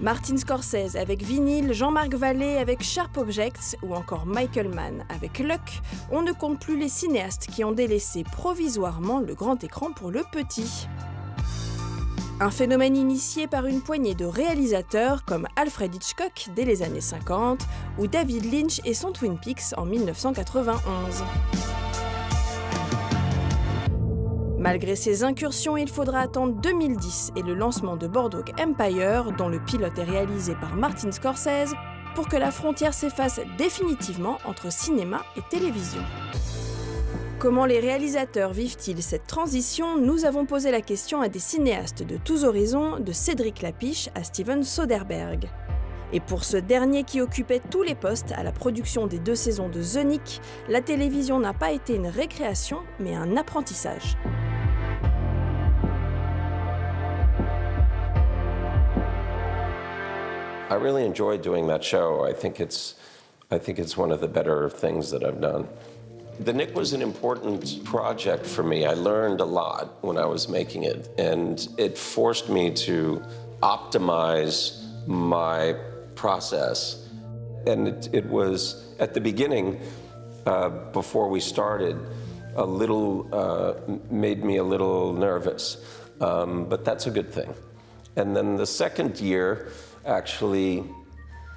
Martin Scorsese avec Vinyl, Jean-Marc Vallée avec Sharp Objects ou encore Michael Mann avec Luck, on ne compte plus les cinéastes qui ont délaissé provisoirement le grand écran pour le petit. Un phénomène initié par une poignée de réalisateurs comme Alfred Hitchcock dès les années 50 ou David Lynch et son Twin Peaks en 1991. Malgré ces incursions, il faudra attendre 2010 et le lancement de Boardwalk Empire, dont le pilote est réalisé par Martin Scorsese, pour que la frontière s'efface définitivement entre cinéma et télévision. Comment les réalisateurs vivent-ils cette transition? Nous avons posé la question à des cinéastes de tous horizons, de Cédric Lapiche à Steven Soderbergh. Et pour ce dernier qui occupait tous les postes à la production des 2 saisons de The Knick, la télévision n'a pas été une récréation, mais un apprentissage. I really enjoyed doing that show. I think it's one of the better things that I've done. The Knick was an important project for me. I learned a lot when I was making it, and it forced me to optimize my process. And it was, at the beginning, before we started, made me a little nervous, but that's a good thing. And then the second year, actually,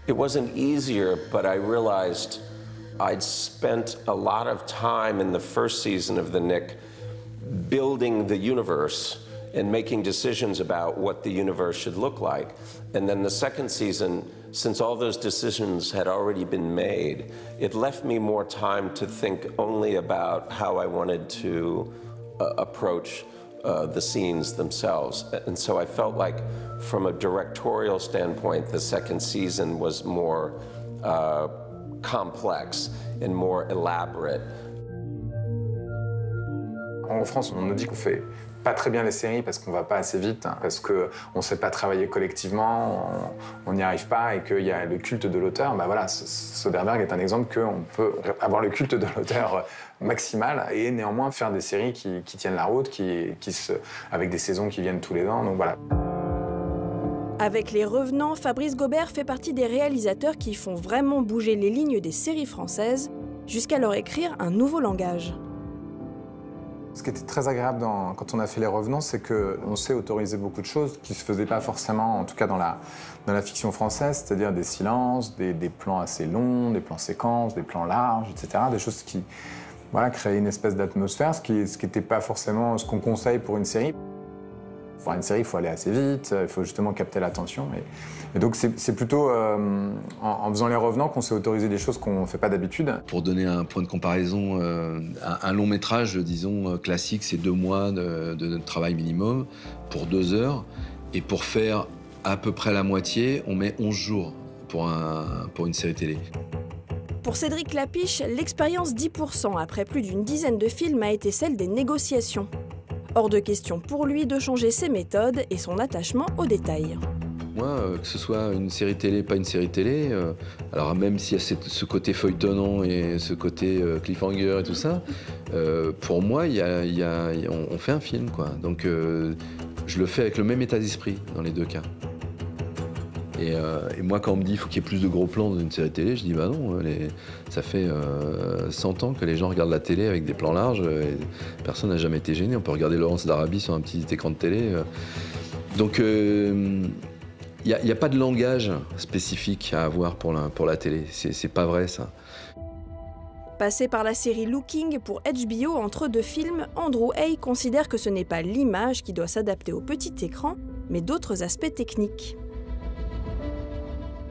it wasn't easier, but I realized I'd spent a lot of time in the first season of The Knick building the universe and making decisions about what the universe should look like. And then the second season, since all those decisions had already been made, it left me more time to think only about how I wanted to approach the scenes themselves. And so I felt like, from a directorial standpoint, the second season was more complex and more elaborate. En France, on nous dit qu'on fait pas très bien les séries parce qu'on va pas assez vite, parce qu'on sait pas travailler collectivement, on n'y arrive pas et qu'il y a le culte de l'auteur. Bah voilà, Soderbergh est un exemple qu'on peut avoir le culte de l'auteur maximal et néanmoins faire des séries qui tiennent la route, avec des saisons qui viennent tous les ans, donc voilà. Avec Les Revenants, Fabrice Gaubert fait partie des réalisateurs qui font vraiment bouger les lignes des séries françaises jusqu'à leur écrire un nouveau langage. Ce qui était très agréable quand on a fait Les Revenants, c'est qu'on sait autoriser beaucoup de choses qui ne se faisaient pas forcément, en tout cas dans la fiction française, c'est-à-dire des silences, des plans assez longs, des plans séquences, des plans larges, etc. Des choses qui créaient une espèce d'atmosphère, ce qui n'était pas forcément ce qu'on conseille pour une série. Pour une série, il faut aller assez vite, il faut justement capter l'attention. Et donc c'est plutôt en faisant Les Revenants qu'on s'est autorisé des choses qu'on ne fait pas d'habitude. Pour donner un point de comparaison, un long métrage, disons, classique, c'est 2 mois de travail minimum pour 2 heures. Et pour faire à peu près la moitié, on met 11 jours pour une série télé. Pour Cédric Lapiche, l'expérience 10% après plus d'une dizaine de films a été celle des négociations. Hors de question pour lui de changer ses méthodes et son attachement aux détails. Moi, que ce soit une série télé, pas une série télé, alors même s'il y a ce côté feuilletonnant et ce côté cliffhanger et tout ça, pour moi, on fait un film, quoi. Donc, je le fais avec le même état d'esprit dans les 2 cas. Et moi, quand on me dit qu'il faut qu'il y ait plus de gros plans dans une série télé, je dis bah non, ça fait 100 ans que les gens regardent la télé avec des plans larges, et personne n'a jamais été gêné. On peut regarder Laurence d'Arabie sur un petit écran de télé. Donc il n'y a pas de langage spécifique à avoir pour la télé, c'est pas vrai ça. Passé par la série Looking pour HBO entre 2 films, Andrew Hay considère que ce n'est pas l'image qui doit s'adapter au petit écran, mais d'autres aspects techniques.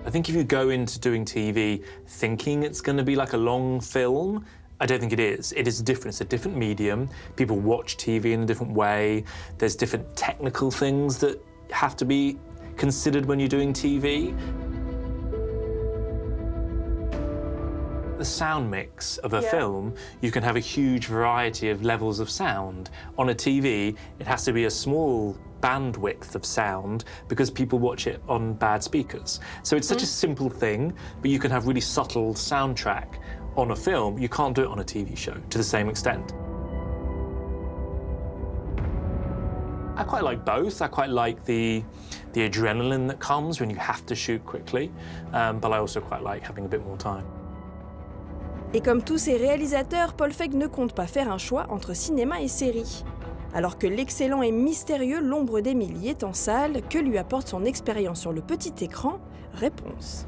I think if you go into doing TV thinking it's going to be like a long film, I don't think it is. It is different. It's a different medium. People watch TV in a different way. There's different technical things that have to be considered when you're doing TV. The sound mix of a film, you can have a huge variety of levels of sound. On a TV, it has to be a small bandwidth of sound because people watch it on bad speakers. So it's such a simple thing, but you can have really subtle soundtrack on a film. You can't do it on a TV show to the same extent. I quite like both. I quite like the adrenaline that comes when you have to shoot quickly, but I also quite like having a bit more time. Et comme tous ses réalisateurs, Paul Feig ne compte pas faire un choix entre cinéma et série. Alors que l'excellent et mystérieux L'ombre d'Emily est en salle, que lui apporte son expérience sur le petit écran? Réponse.